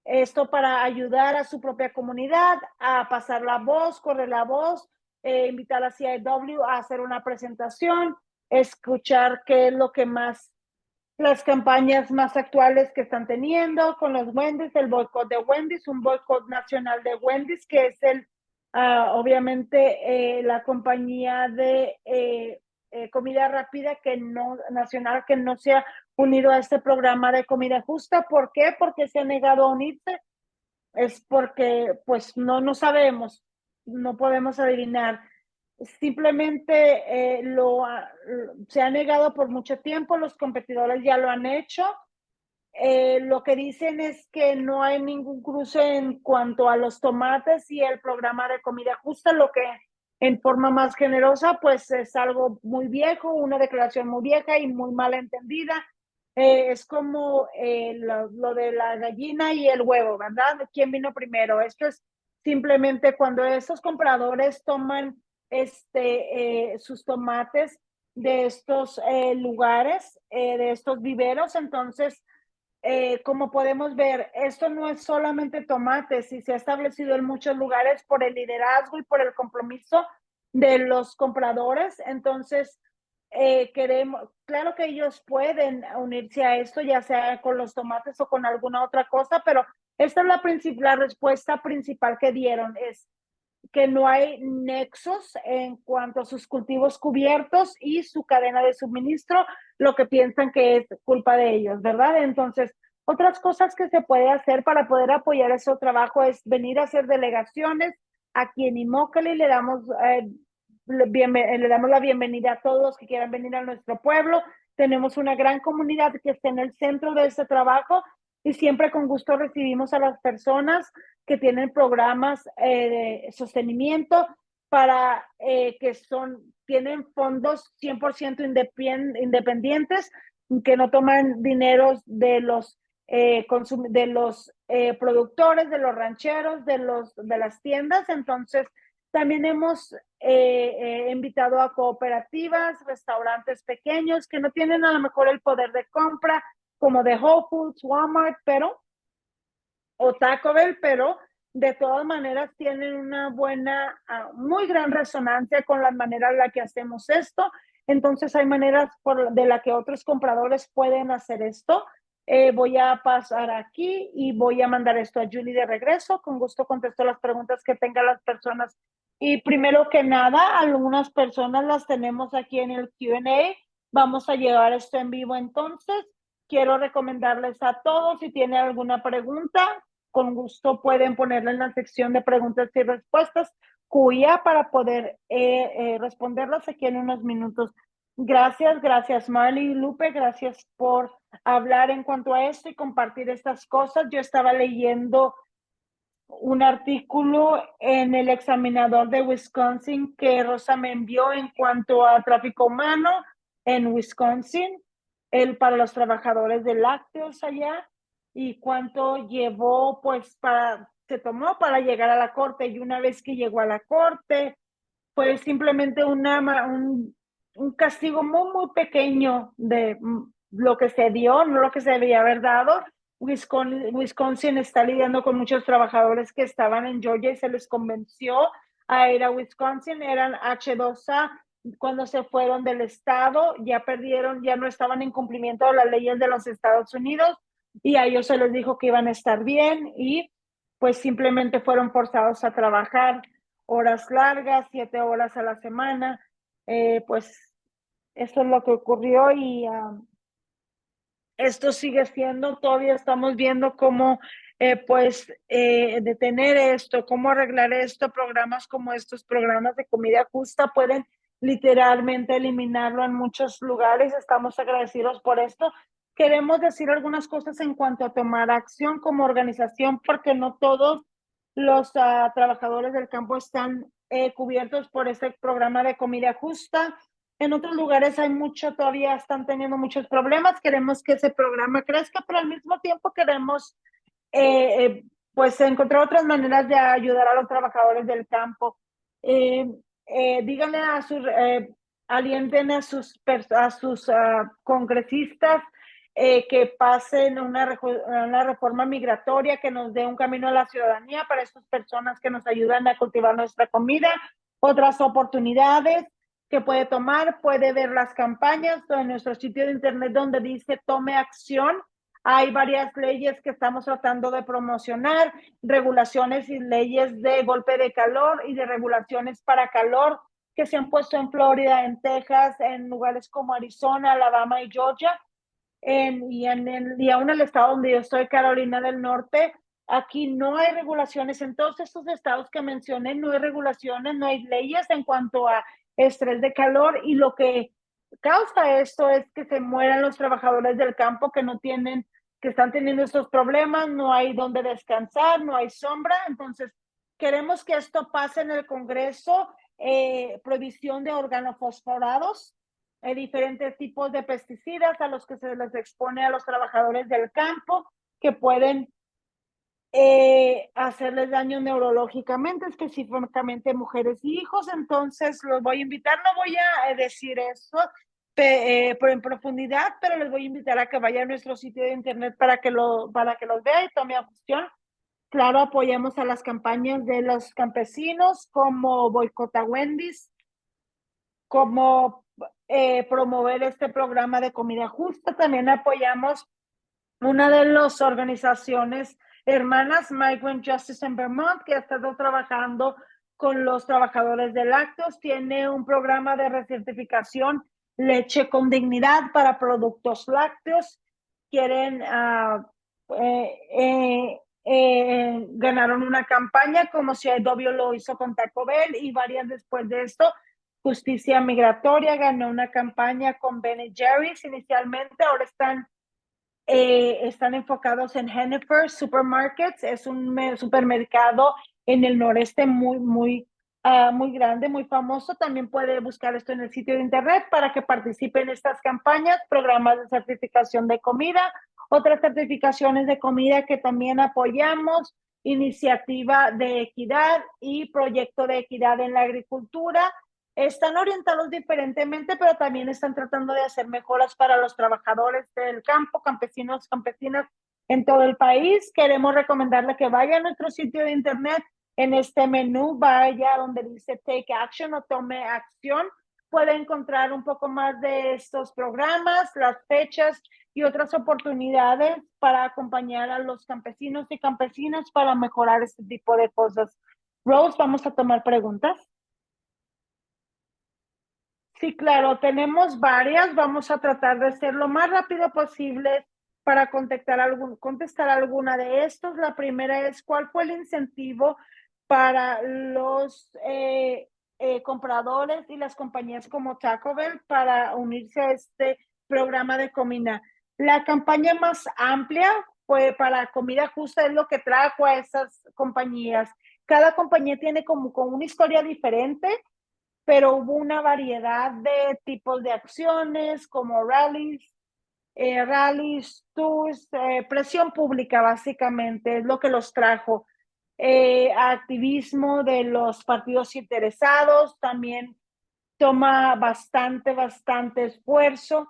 Esto para ayudar a su propia comunidad a pasar la voz, correr la voz, invitar a CIW a hacer una presentación, escuchar qué es lo que más, las campañas más actuales que están teniendo con los Wendy's, el boicot de Wendy's, un boicot nacional de Wendy's, que es obviamente la compañía de comida rápida nacional que no se ha unido a este programa de comida justa. ¿Por qué? Porque se ha negado a unirse. Es porque pues no sabemos, no podemos adivinar. Simplemente se ha negado por mucho tiempo, los competidores ya lo han hecho. Lo que dicen es que no hay ningún cruce en cuanto a los tomates y el programa de comida justa, lo que en forma más generosa pues es algo muy viejo, una declaración muy vieja y muy mal entendida. Es como lo de la gallina y el huevo, ¿verdad? ¿Quién vino primero? Esto es simplemente cuando estos compradores toman sus tomates de estos lugares, de estos viveros, entonces como podemos ver, esto no es solamente tomates y se ha establecido en muchos lugares por el liderazgo y por el compromiso de los compradores. Entonces, claro que ellos pueden unirse a esto, ya sea con los tomates o con alguna otra cosa, pero esta es la respuesta principal que dieron, es que no hay nexos en cuanto a sus cultivos cubiertos y su cadena de suministro, lo que piensan que es culpa de ellos, ¿verdad? Entonces, otras cosas que se puede hacer para poder apoyar ese trabajo es venir a hacer delegaciones. Aquí en Immokalee le damos la bienvenida a todos los que quieran venir a nuestro pueblo. Tenemos una gran comunidad que está en el centro de este trabajo y siempre con gusto recibimos a las personas que tienen programas de sostenimiento para tienen fondos 100% independientes, que no toman dineros de los productores, de los rancheros, de las tiendas. Entonces, también hemos invitado a cooperativas, restaurantes pequeños que no tienen a lo mejor el poder de compra, como de Whole Foods, Walmart, o Taco Bell, pero de todas maneras tienen una muy gran resonancia con la manera en la que hacemos esto. Entonces hay maneras de la que otros compradores pueden hacer esto. Voy a pasar aquí y voy a mandar esto a Julie de regreso. Con gusto contesto las preguntas que tengan las personas. Y primero que nada, algunas personas las tenemos aquí en el Q&A. Vamos a llevar esto en vivo entonces. Quiero recomendarles a todos, si tienen alguna pregunta, con gusto pueden ponerla en la sección de preguntas y respuestas, cuya para poder responderlas aquí en unos minutos. Gracias Marley y Lupe, gracias por hablar en cuanto a esto y compartir estas cosas. Yo estaba leyendo un artículo en el Examinador de Wisconsin que Rosa me envió en cuanto a tráfico humano en Wisconsin, para los trabajadores de lácteos allá, y cuánto llevó, pues, se tomó para llegar a la corte. Y una vez que llegó a la corte, fue simplemente un castigo muy, muy pequeño de lo que se dio, no lo que se debía haber dado. Wisconsin está lidiando con muchos trabajadores que estaban en Georgia y se les convenció a ir a Wisconsin, eran H2A. Cuando se fueron del estado, ya no estaban en cumplimiento de las leyes de los Estados Unidos, y a ellos se les dijo que iban a estar bien y pues simplemente fueron forzados a trabajar horas largas, 7 horas a la semana. Pues eso es lo que ocurrió y esto sigue siendo, todavía estamos viendo cómo detener esto, cómo arreglar esto. Programas como estos, programas de comida justa, pueden literalmente eliminarlo en muchos lugares. Estamos agradecidos por esto. Queremos decir algunas cosas en cuanto a tomar acción como organización, porque no todos los trabajadores del campo están cubiertos por este programa de comida justa. En otros lugares todavía están teniendo muchos problemas. Queremos que ese programa crezca, pero al mismo tiempo queremos pues encontrar otras maneras de ayudar a los trabajadores del campo. Díganle alienten a sus congresistas que pasen una reforma migratoria que nos dé un camino a la ciudadanía para estas personas que nos ayudan a cultivar nuestra comida. Otras oportunidades que puede tomar, puede ver las campañas en nuestro sitio de internet donde dice tome acción. Hay varias leyes que estamos tratando de promocionar, regulaciones y leyes de golpe de calor y de regulaciones para calor que se han puesto en Florida, en Texas, en lugares como Arizona, Alabama y Georgia, y aún en el estado donde yo estoy, Carolina del Norte. Aquí no hay regulaciones. En todos estos estados que mencioné no hay regulaciones, no hay leyes en cuanto a estrés de calor, y lo que causa esto es que se mueran los trabajadores del campo que están teniendo estos problemas. No hay donde descansar, no hay sombra. Entonces queremos que esto pase en el Congreso. Prohibición de organofosforados, diferentes tipos de pesticidas a los que se les expone a los trabajadores del campo, que pueden hacerles daño neurológicamente, específicamente mujeres y hijos. Entonces los voy a invitar, no voy a decir eso, en profundidad, pero les voy a invitar a que vayan a nuestro sitio de internet para que los vea y tome acción. Claro, apoyamos a las campañas de los campesinos como Boicota Wendy's, como promover este programa de comida justa. También apoyamos una de las organizaciones hermanas, Migrant Justice en Vermont, que ha estado trabajando con los trabajadores de lácteos. Tiene un programa de recertificación Leche con Dignidad para productos lácteos. Quieren, ganaron una campaña como CIW lo hizo con Taco Bell y varias después de esto. Justicia Migratoria ganó una campaña con Ben & Jerry's inicialmente, ahora están enfocados en Hannaford Supermarkets, es un supermercado en el noreste muy grande, muy famoso. También puede buscar esto en el sitio de internet para que participe en estas campañas, programas de certificación de comida, otras certificaciones de comida que también apoyamos, iniciativa de equidad y proyecto de equidad en la agricultura. Están orientados diferentemente, pero también están tratando de hacer mejoras para los trabajadores del campo, campesinos, campesinas en todo el país. Queremos recomendarle que vaya a nuestro sitio de internet. En este menú, vaya donde dice Take Action o Tome Acción. Puede encontrar un poco más de estos programas, las fechas y otras oportunidades para acompañar a los campesinos y campesinas para mejorar este tipo de cosas. Rose, vamos a tomar preguntas. Sí, claro, tenemos varias. Vamos a tratar de ser lo más rápido posible para contestar alguna de estos. La primera es, ¿cuál fue el incentivo para los compradores y las compañías como Taco Bell para unirse a este programa de comida? La campaña más amplia fue para comida justa, es lo que trajo a esas compañías. Cada compañía tiene como con una historia diferente, pero hubo una variedad de tipos de acciones como rallies, tours, presión pública básicamente es lo que los trajo. Activismo de los partidos interesados también toma bastante esfuerzo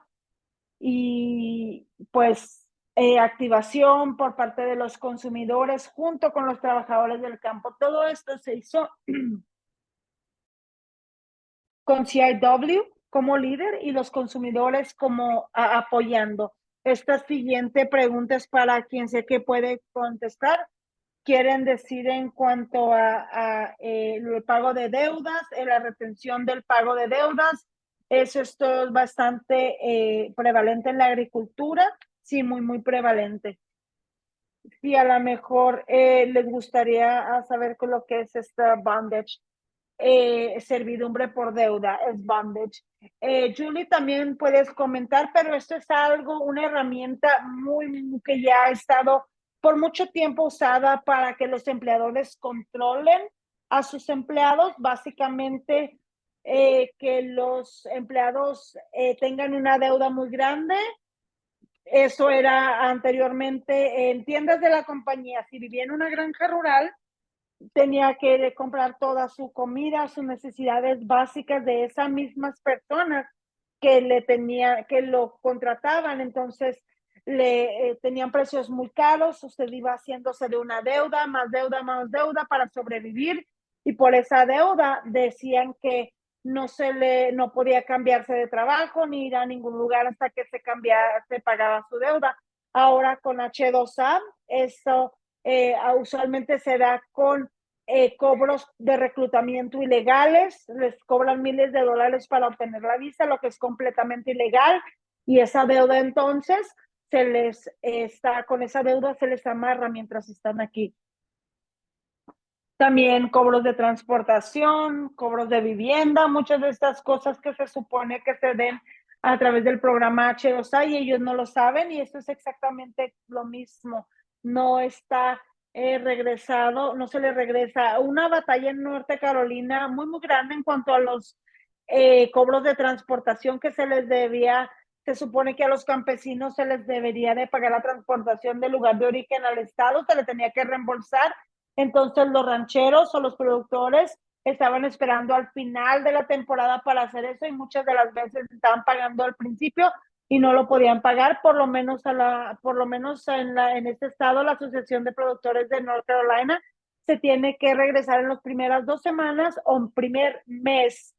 y pues activación por parte de los consumidores junto con los trabajadores del campo. Todo esto se hizo con CIW como líder y los consumidores como apoyando. Esta siguiente pregunta es para quien sé que puede contestar. Quieren decir en cuanto a el pago de deudas, la retención del pago de deudas. Eso es todo bastante prevalente en la agricultura. Sí, muy prevalente. Sí, a lo mejor les gustaría saber con lo que es esta bondage. Servidumbre por deuda, es bondage. Julie, también puedes comentar, pero esto es algo, una herramienta que ya ha estado por mucho tiempo usada para que los empleadores controlen a sus empleados, básicamente que los empleados tengan una deuda muy grande. Eso era anteriormente en tiendas de la compañía. Si vivía en una granja rural, tenía que comprar toda su comida, sus necesidades básicas de esas mismas personas que que lo contrataban. Entonces tenían precios muy caros, usted iba haciéndose de una deuda, más deuda para sobrevivir, y por esa deuda decían que no podía cambiarse de trabajo ni ir a ningún lugar hasta que se pagaba su deuda. Ahora con H2A, eso usualmente se da con cobros de reclutamiento ilegales, les cobran miles de dólares para obtener la visa, lo que es completamente ilegal, y esa deuda entonces con esa deuda se les amarra mientras están aquí. También cobros de transportación, cobros de vivienda, muchas de estas cosas que se supone que se den a través del programa H2A y ellos no lo saben, y esto es exactamente lo mismo. No está regresado, no se le regresa. Una batalla en Norte Carolina muy grande en cuanto a los cobros de transportación que se les debía. Se supone que a los campesinos se les debería de pagar la transportación del lugar de origen al estado, se le tenía que reembolsar. Entonces los rancheros o los productores estaban esperando al final de la temporada para hacer eso y muchas de las veces estaban pagando al principio y no lo podían pagar, por lo menos en este estado, la Asociación de Productores de North Carolina se tiene que regresar en las primeras 2 semanas o en primer mes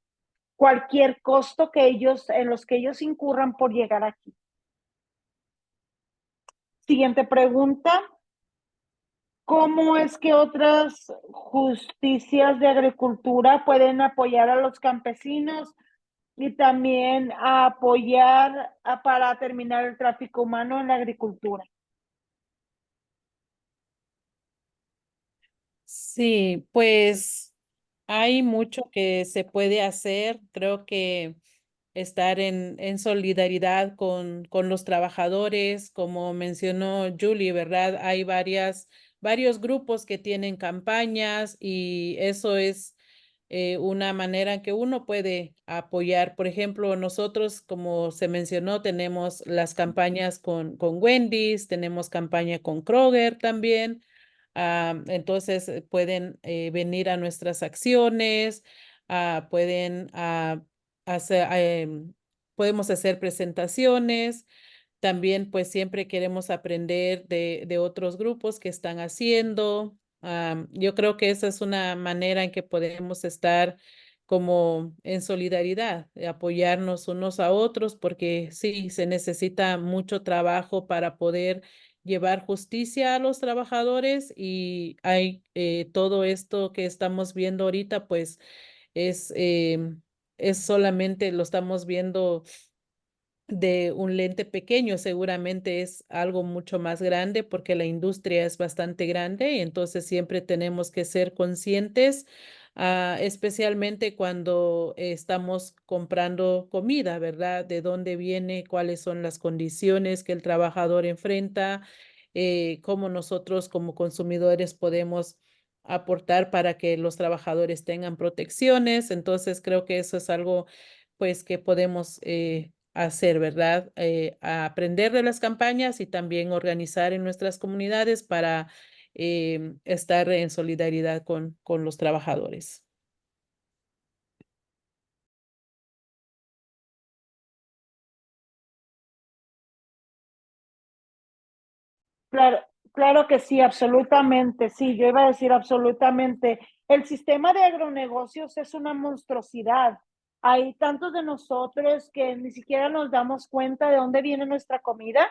cualquier costo en los que ellos incurran por llegar aquí. Siguiente pregunta. ¿Cómo es que otras justicias de agricultura pueden apoyar a los campesinos y también apoyar para terminar el tráfico humano en la agricultura? Sí, pues hay mucho que se puede hacer. Creo que estar en solidaridad con los trabajadores, como mencionó Julie, ¿verdad? Hay varios grupos que tienen campañas y eso es una manera en que uno puede apoyar. Por ejemplo, nosotros, como se mencionó, tenemos las campañas con Wendy's, tenemos campaña con Kroger también. Entonces pueden venir a nuestras acciones, pueden hacer, podemos hacer presentaciones. También pues siempre queremos aprender de otros grupos que están haciendo. Yo creo que esa es una manera en que podemos estar como en solidaridad, de apoyarnos unos a otros, porque sí, se necesita mucho trabajo para poder llevar justicia a los trabajadores y hay todo esto que estamos viendo ahorita, pues es, es solamente lo estamos viendo de un lente pequeño, seguramente es algo mucho más grande porque la industria es bastante grande y entonces siempre tenemos que ser conscientes, especialmente cuando estamos comprando comida, ¿verdad? De dónde viene, cuáles son las condiciones que el trabajador enfrenta, cómo nosotros como consumidores podemos aportar para que los trabajadores tengan protecciones. Entonces creo que eso es algo pues que podemos hacer, ¿verdad? A aprender de las campañas y también organizar en nuestras comunidades para estar en solidaridad con los trabajadores. Claro, claro que sí, absolutamente, sí, yo iba a decir absolutamente. El sistema de agronegocios es una monstruosidad. Hay tantos de nosotros que ni siquiera nos damos cuenta de dónde viene nuestra comida.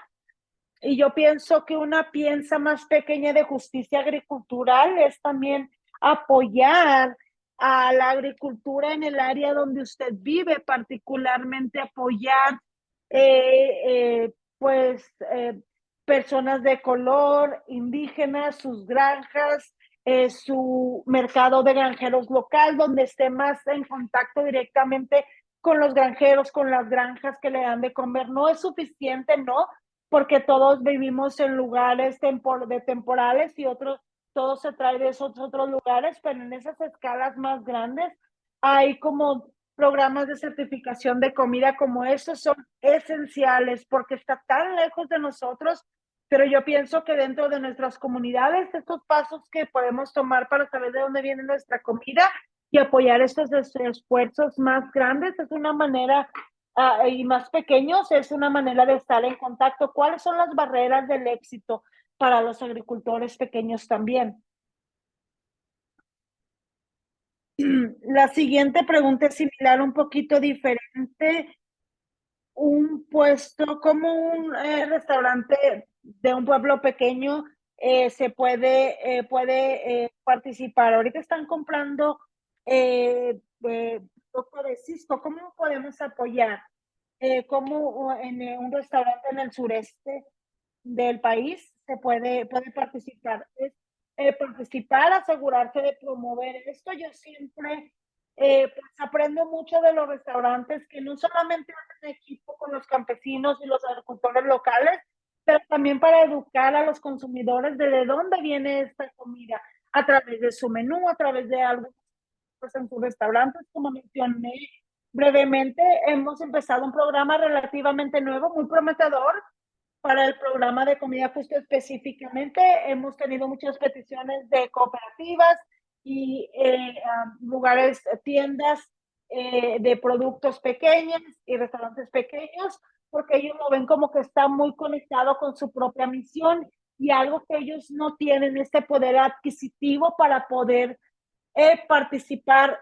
Y yo pienso que una pieza más pequeña de justicia agricultural es también apoyar a la agricultura en el área donde usted vive, particularmente apoyar pues personas de color, indígenas, sus granjas, su mercado de granjeros local, donde esté más en contacto directamente con los granjeros, con las granjas que le dan de comer. No es suficiente, ¿no? Porque todos vivimos en lugares de temporales y otros, todo se trae de esos otros lugares, pero en esas escalas más grandes hay como programas de certificación de comida como estos son esenciales porque está tan lejos de nosotros, pero yo pienso que dentro de nuestras comunidades, estos pasos que podemos tomar para saber de dónde viene nuestra comida y apoyar estos esfuerzos más grandes es una manera y más pequeños, es una manera de estar en contacto. ¿Cuáles son las barreras del éxito para los agricultores pequeños también? La siguiente pregunta es similar, un poquito diferente. Un puesto como un restaurante de un pueblo pequeño puede participar. Ahorita están comprando producto de Cisco. ¿Cómo podemos apoyar? ¿Cómo en un restaurante en el sureste del país puede participar? Es participar, asegurarse de promover esto. Yo siempre pues aprendo mucho de los restaurantes que no solamente hacen equipo con los campesinos y los agricultores locales, pero también para educar a los consumidores de dónde viene esta comida a través de su menú, a través de algo pues, en sus restaurantes, como mencioné brevemente. Hemos empezado un programa relativamente nuevo, muy prometedor, para el programa de comida justo específicamente. Hemos tenido muchas peticiones de cooperativas y lugares, tiendas de productos pequeños y restaurantes pequeños, porque ellos lo ven como que está muy conectado con su propia misión y algo que ellos no tienen este poder adquisitivo para poder participar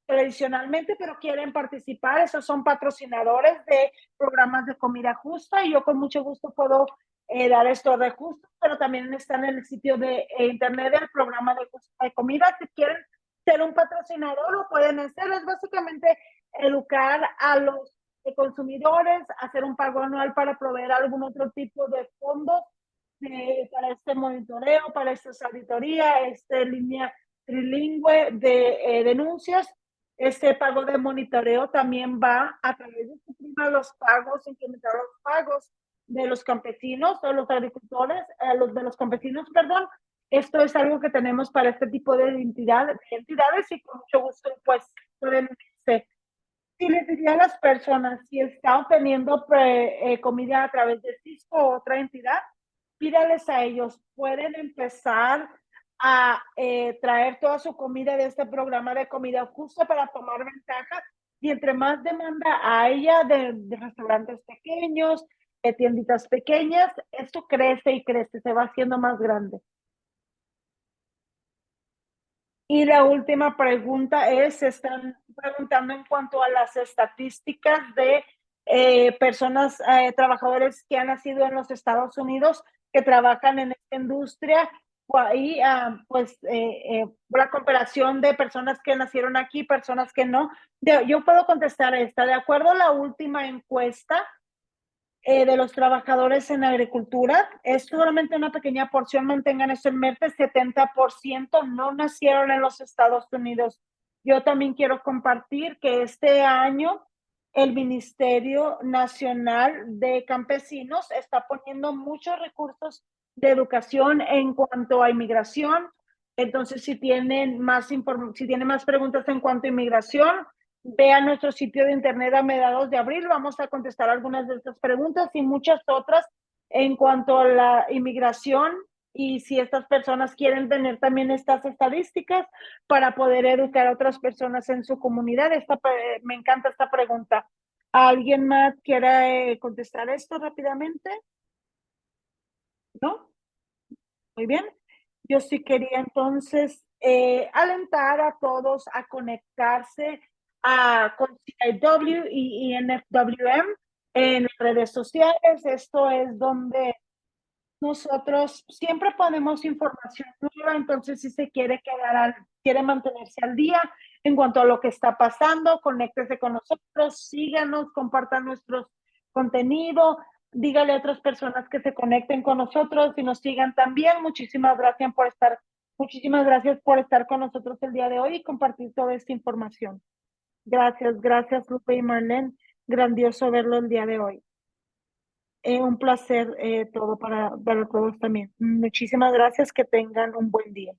tradicionalmente, pero quieren participar. Esos son patrocinadores de programas de comida justa y yo con mucho gusto puedo dar estos recursos, pero también están en el sitio de internet del programa de comida. Si quieren ser un patrocinador, lo pueden hacer. Es básicamente educar a los consumidores, hacer un pago anual para proveer algún otro tipo de fondos para este monitoreo, para esta auditoría, línea trilingüe de denuncias. Este pago de monitoreo también va a través de suprimir los pagos, incrementar los pagos de los campesinos, de los agricultores, de los campesinos, perdón. Esto es algo que tenemos para este tipo de entidades y con mucho gusto pues pueden unirse. Si les diría a las personas, si están obteniendo comida a través de Cisco o otra entidad, pídales a ellos, pueden empezar a traer toda su comida de este programa de comida justa para tomar ventaja y entre más demanda haya de restaurantes pequeños, de tienditas pequeñas, esto crece y crece, se va haciendo más grande. Y la última pregunta es, están preguntando en cuanto a las estadísticas de personas, trabajadores que han nacido en los Estados Unidos, que trabajan en esta industria, y pues la comparación de personas que nacieron aquí, personas que no. Yo puedo contestar esta. De acuerdo a la última encuesta, de los trabajadores en agricultura, es solamente una pequeña porción, mantengan eso en mente, 70% no nacieron en los Estados Unidos. Yo también quiero compartir que este año el Ministerio Nacional de Campesinos está poniendo muchos recursos de educación en cuanto a inmigración. Entonces, si tienen más preguntas en cuanto a inmigración, vean nuestro sitio de internet a mediados de abril. Vamos a contestar algunas de estas preguntas y muchas otras en cuanto a la inmigración y si estas personas quieren tener también estas estadísticas para poder educar a otras personas en su comunidad. Me encanta esta pregunta. ¿Alguien más quiere contestar esto rápidamente? ¿No? Muy bien. Yo sí quería entonces alentar a todos a conectarse con CIW y INFWM en las redes sociales. Esto es donde nosotros siempre ponemos información nueva, entonces si se quiere quiere mantenerse al día en cuanto a lo que está pasando, conéctese con nosotros, síganos, compartan nuestros contenido, dígale a otras personas que se conecten con nosotros y nos sigan también. Muchísimas gracias por estar con nosotros el día de hoy y compartir toda esta información. Gracias Lupe y Marlene, grandioso verlo el día de hoy. Un placer todo para todos también. Muchísimas gracias, que tengan un buen día.